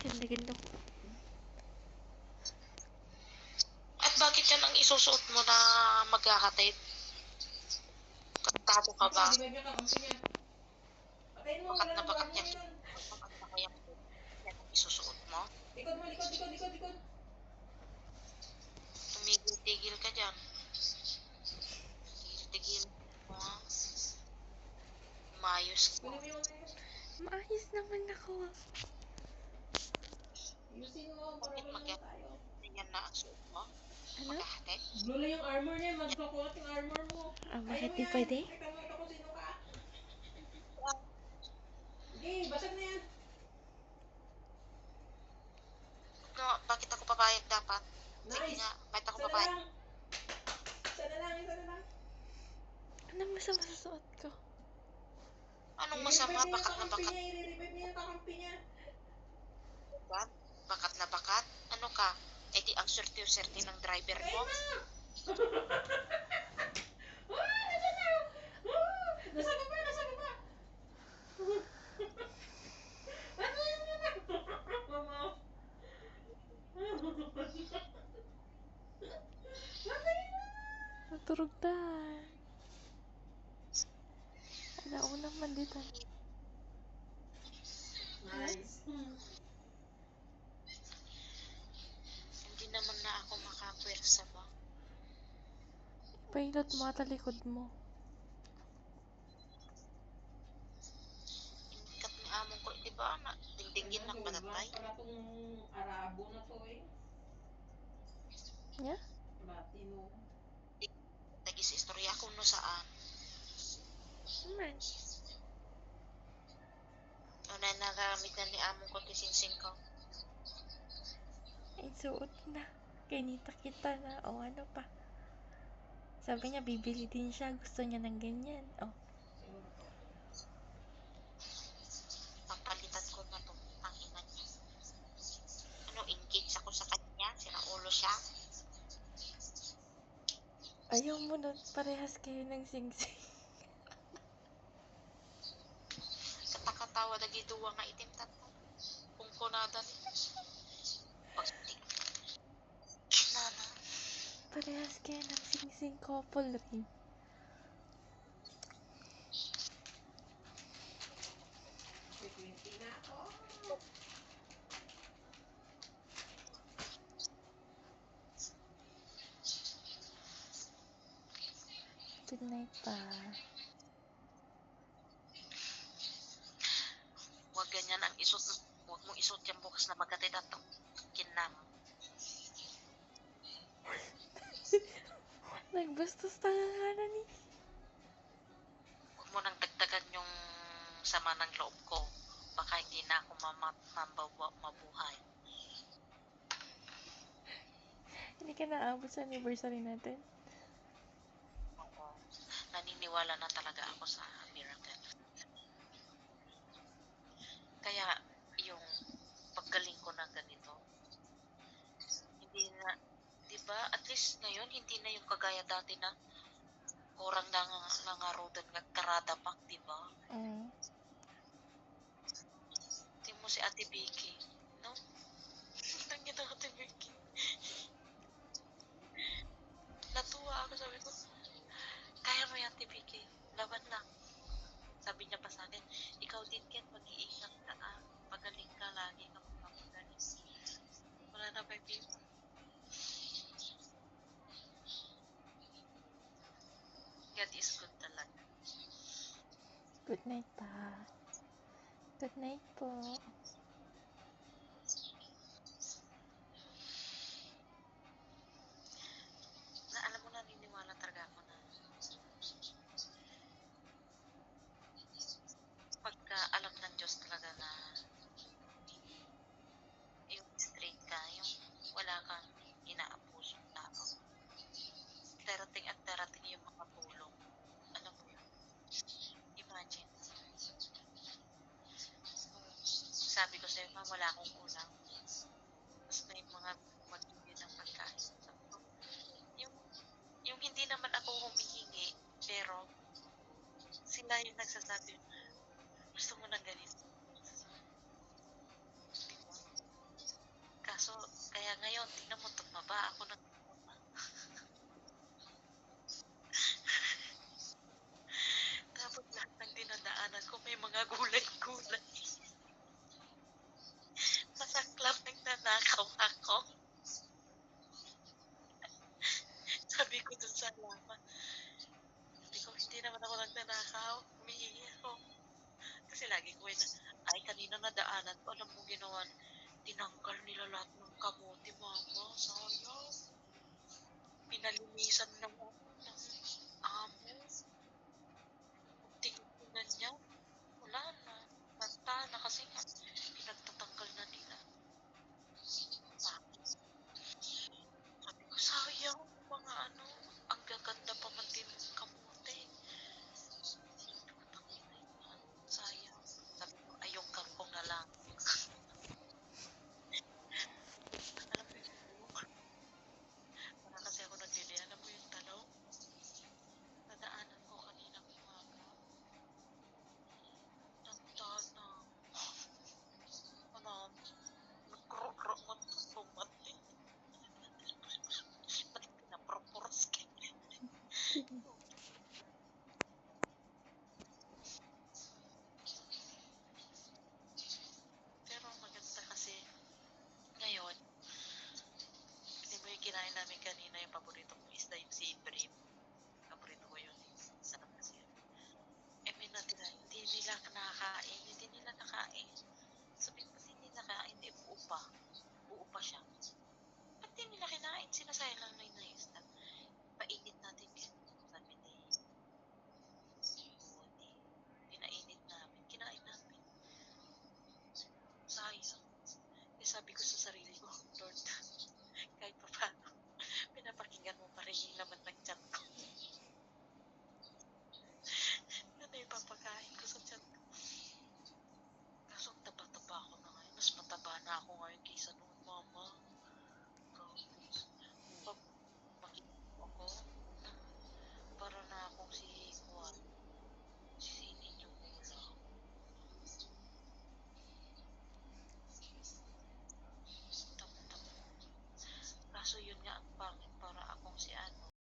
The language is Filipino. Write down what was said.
Ganda-ganda ko. At bakit yan ang isusuot mo na maghahatid? Kantado ka ba? Bakat na bakat yan. Bakat na kaya yan ang isusuot mo? Likod. Tumigil-tigil ka dyan. Tigil mo ha. Mayos ko. Maayos naman ako. Bakit maghahatid? Yan na ang suot mo? Ano? Maghahatid? Lula yung armor niya, magkukulat yung armor mo. Bakit di pwede? Kita mo ito kung sino ka. Okay, basag na yan. No, bakit ako papayag dapat? Sige Nice. nga, bakit ako Isa na papayag? lang. Isa na lang. Anong masama sa suot ko? Anong masama? Bakat na bakat. I-revive niya yung kakampi niya. Ba? Bakat na bakat? Ano ka? Eh di ang swerte-swerte ng driver mo. Nasa baba. Ano yun? Mama. Naturog na. Alaunang manditan. Nice. Hindi naman na ako makapwersa ba? Pailot mo ata likod mo. Kat ni among ko, di ba? Dingdingin ng batatay. Para tong Arabo na to eh. Yeah? Latino. Nagis istorya ko no saan. Man. O na nagamit na ni among ko tisinsing ko. Ay, suot na. Kinita kita na. O ano pa. Sabi niya, bibili din siya. Gusto niya ng ganyan. O. Papalitan ko na to. Ang ina niya. Ano, engage ako sa kanya? Sinaulo siya? Ayaw mo na. Parehas kayo ng sing-sing. Katakatawa na giduwa nga itim tato. Kung kunadan. Pagtik. Nana. Parehas kayo ng sing-sing couple rin. Na ako. Good night pa. Huwag ganyan ang isot. Huwag mong isot yung bukas na magkatid at kinam. Nagbastos tanganan ni. Huwag mo nang dagdagan yung sama ng loob ko. Baka hindi na ako mabuhay. Hindi ka naabot sa anniversary natin. Oo. Naniniwala na talaga ako sa miracle. Kaya yung paggaling ko na ganito, hindi na, di ba? At least ngayon, hindi na yung kagaya dati na kurang nangarodan ng karada pak, di ba? Tingnan mo si Ate Vicky, no? Ang ganda Ate Vicky. Natuwa ako, sabi ko, kaya mo yan, Ate Vicky, laban lang. Sabi niya pa sa akin, ikaw din Ken, mag-iingat ka ah. Pagaling ka, lagi ka magpapagaling. Wala na pa yung God is good talaga. Good night pa. Good night po. Na alam mo, naniniwala talaga ako na pagka alam ng Diyos talaga na yung straight ka, yung wala kang inaapusong tao. Darating at darating yung mga tulong. Alam mo yun? Imagine. Sabi ko sa'yo, ma'am, wala akong kulang. Tapos may mga magbibigay ng pagkain. Sabi ko, yung hindi naman ako humihingi, pero sila yung nagsasabi, gusto mo ng ganito. Diba? ngayon, tingnan mo, tumaba ako ng tapos lahat ng dinadaanan ko may mga gulay-gulay. Masaklap nagnanakaw ako. Sabi ko dun sa alaman, sabi ko, hindi naman ako nagnanakaw. Humihingi ako. Kasi lagi ko ay kanina nadaanan ko, alam mo ginawa, tinanggal nila lahat ng kamote, mama. Sayang. Pinalinisan ng amo. Tingnan niya, wala na. Basta na kasi nga, pinagtatanggal na nila. Bakit? Sabi ko, sayang, mga ano, ang gaganda pa man din ng kamote. Sayang. Sabi ko, ay, yung kangkong na lang. Alam mo yung talong? Para kasi ako naglili. Alam mo yung talong? Nadaanan ko kanina umaga. Nagtanang. Ano, nagkrok-krok mo bumati. Ba't pinaproporos ka? Pero maganda kasi ngayon, hindi mo yung kinain namin kanina yung paborito kong isda, yung si Ibrahim. Paborito ko yun. Sarap kasi yun. Eh, may natira. Hindi nila nakakain. Hindi nila nakain. Sabi ko, ba't hindi nakain? Eh, buo pa. Buo pa siya. Ba't di nila kinain? Sinasayang lang na yung isda. Painit natin yan. Sabi ni Woody. Pinainit namin. Kinain namin. Sayang. Eh, sabi ko sa sarili